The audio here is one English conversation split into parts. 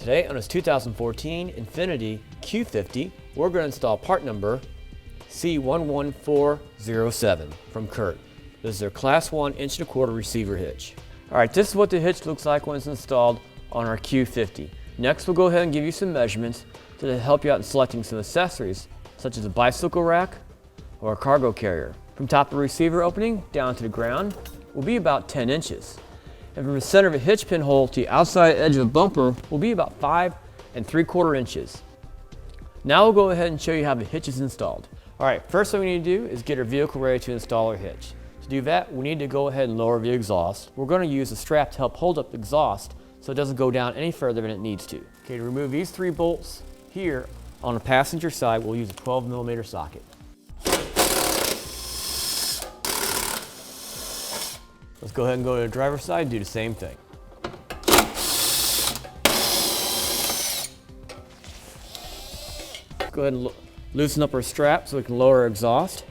Today on this 2014 Infiniti Q50, we're going to install part number C11407 from CURT. This is their Class 1 1.25" receiver hitch. Alright, this is what the hitch looks like when it's installed on our Q50. Next, we'll go ahead and give you some measurements to help you out in selecting some accessories, such as a bicycle rack or a cargo carrier. From top of the receiver opening down to the ground will be about 10 inches. And from the center of a hitch pin hole to the outside edge of the bumper will be about 5 3/4 inches. Now we'll go ahead and show you how the hitch is installed. Alright, first thing we need to do is get our vehicle ready to install our hitch. To do that, we need to go ahead and lower the exhaust. We're going to use a strap to help hold up the exhaust so it doesn't go down any further than it needs to. Okay, to remove these 3 bolts here on the passenger side, we'll use a 12mm socket. Let's go ahead and go to the driver's side and do the same thing. Go ahead and loosen up our strap so we can lower our exhaust.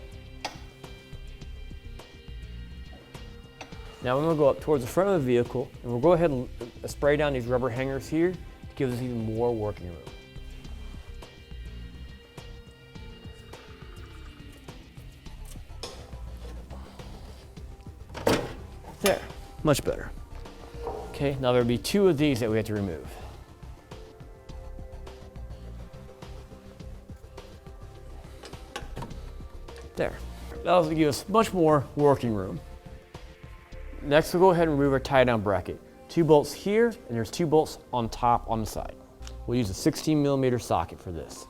Now we're going to go up towards the front of the vehicle and we'll go ahead and spray down these rubber hangers here to give us even more working room. There, much better. Okay, now there'll be 2 of these that we have to remove. There, that'll give us much more working room. Next, we'll go ahead and remove our tie-down bracket. 2 bolts here, and there's 2 bolts on top on the side. We'll use a 16mm socket for this.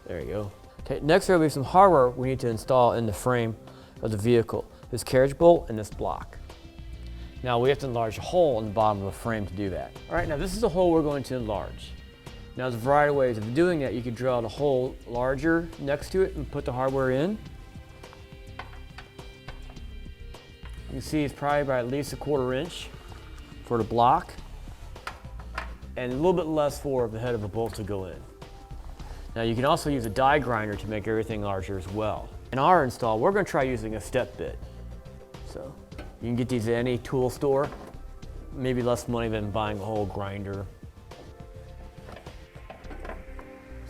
There you go. Okay, next there will be some hardware we need to install in the frame of the vehicle. This carriage bolt and this block. Now we have to enlarge a hole in the bottom of the frame to do that. All right, now this is the hole we're going to enlarge. Now there's a variety of ways of doing that. You could drill out a hole larger next to it and put the hardware in. You can see it's probably about at least 1/4 inch for the block and a little bit less for the head of a bolt to go in. Now you can also use a die grinder to make everything larger as well. In our install, we're going to try using a step bit. So you can get these at any tool store, maybe less money than buying a whole grinder.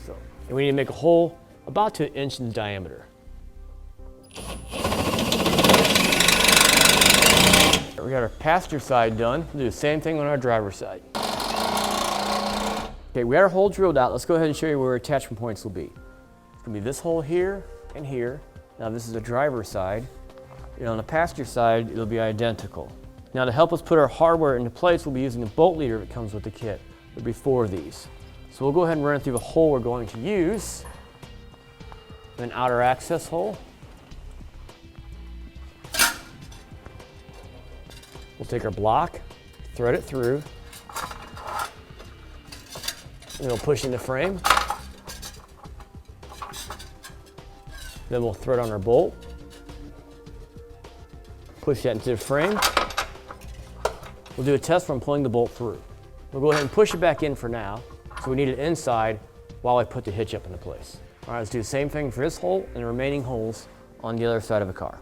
So, and we need to make a hole about 2 inches in diameter. We got our passenger side done. We'll do the same thing on our driver's side. Okay, we got our hole drilled out. Let's go ahead and show you where attachment points will be. It's gonna be this hole here and here. Now this is the driver's side. And on the passenger side, it'll be identical. Now to help us put our hardware into place, we'll be using the bolt leader that comes with the kit. There'll be 4 of these. So we'll go ahead and run it through the hole we're going to use. An outer access hole. We'll take our block, thread it through, and it'll push in the frame. Then we'll thread on our bolt. Push that into the frame. We'll do a test from pulling the bolt through. We'll go ahead and push it back in for now. So we need it inside while I put the hitch up into place. All right, let's do the same thing for this hole and the remaining holes on the other side of the car.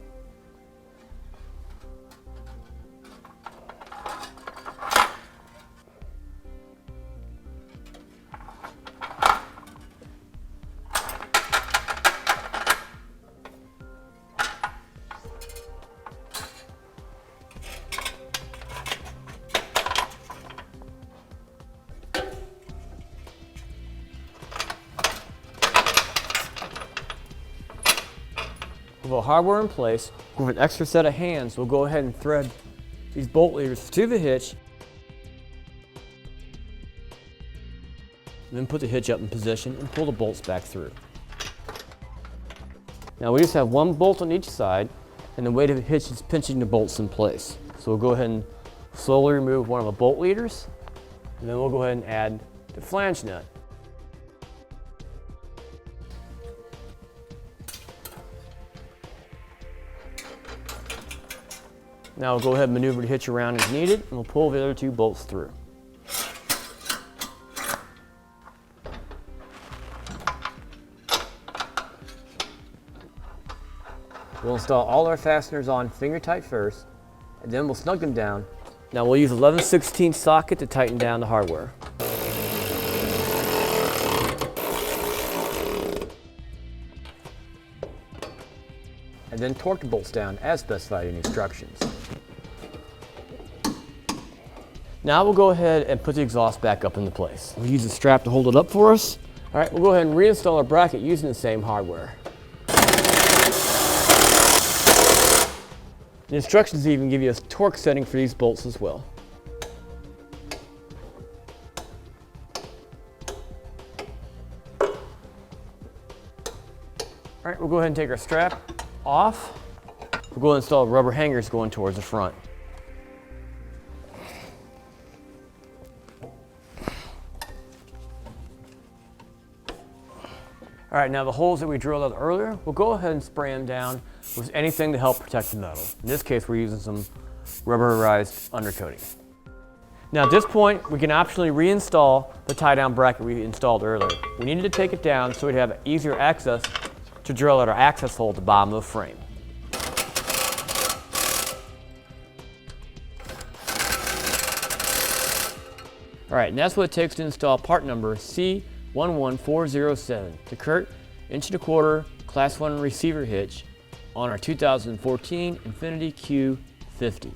With the hardware in place, with an extra set of hands, we'll go ahead and thread these bolt leaders to the hitch, and then put the hitch up in position and pull the bolts back through. Now we just have 1 bolt on each side, and the weight of the hitch is pinching the bolts in place. So we'll go ahead and slowly remove one of the bolt leaders, and then we'll go ahead and add the flange nut. Now we'll go ahead and maneuver the hitch around as needed, and we'll pull the other 2 bolts through. We'll install all our fasteners on finger tight first, and then we'll snug them down. Now we'll use 11/16 socket to tighten down the hardware. And then torque the bolts down as specified in the instructions. Now we'll go ahead and put the exhaust back up into place. We'll use a strap to hold it up for us. All right, we'll go ahead and reinstall our bracket using the same hardware. The instructions even give you a torque setting for these bolts as well. All right, we'll go ahead and take our strap off. We'll go ahead and install rubber hangers going towards the front. All right, now the holes that we drilled out earlier, we'll go ahead and spray them down with anything to help protect the metal. In this case, we're using some rubberized undercoating. Now at this point, we can optionally reinstall the tie-down bracket we installed earlier. We needed to take it down so we'd have easier access to drill out our access hole at the bottom of the frame. All right, and that's what it takes to install part number C11407, the CURT 1.25" Class 1 receiver hitch on our 2014 Infiniti Q50.